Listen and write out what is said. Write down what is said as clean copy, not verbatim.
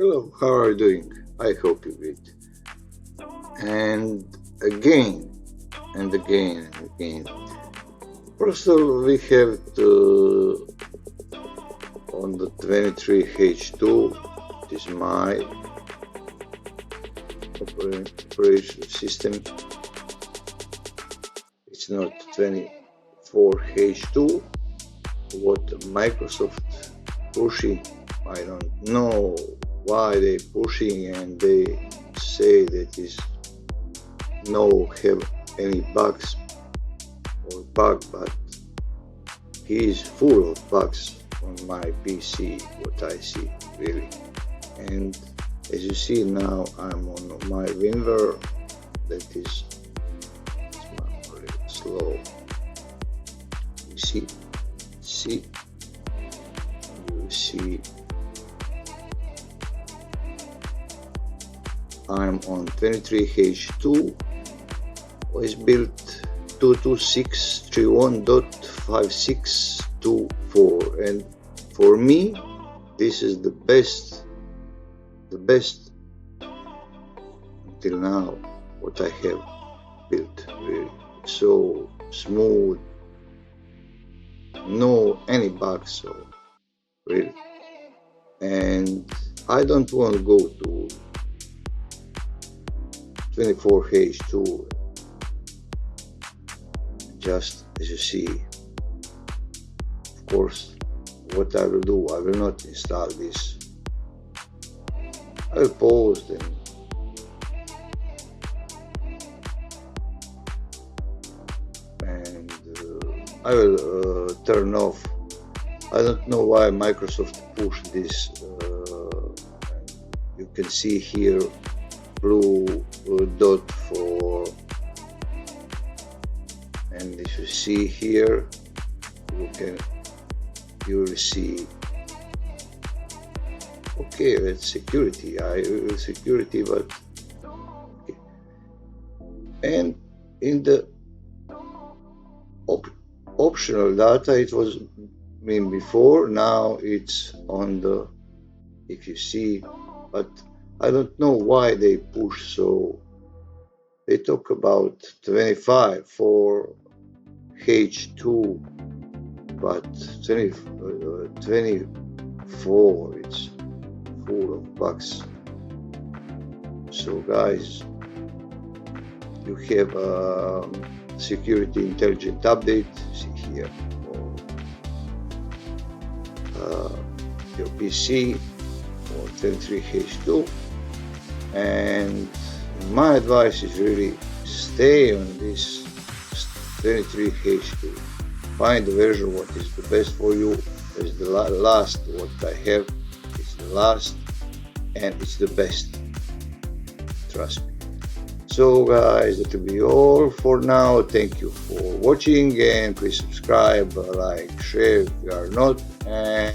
Hello, how are you doing? I hope you're good. And again, and again, and again. First of all, we have on the 23H2, this is my operation system. It's not 24H2. What Microsoft pushing, I don't know why they pushing, and they say that is no have any bugs or bug, but he is full of bugs on my PC, what I see really. And as you see now, I'm on my WinRAR that is really slow. You see, you see I'm on 23H2, was built 22631.5624, and for me this is the best until now what I have built. Really so smooth, no any bugs, so really. And I don't want to go to 24H2. Just as you see, of course, what I will do, I will not install this. I will pause them and I will turn off. I don't know why Microsoft pushed this. You can see here blue dot for, and if you see here, you will see. Okay, that's security. I will security, but okay. And in the optional data, it was before. Now it's on the, if you see, but I don't know why they push. So they talk about 25 for H2, but 24 it's full of bugs. So guys, you have a security intelligent update, see here, for your PC or 23H2, and my advice is really stay on this 23H2. Find the version what is the best for you. Is the last what I have. It's the last and it's the best. Trust me. So guys, that will be all for now. Thank you for watching, and please subscribe, like, share if you are not, and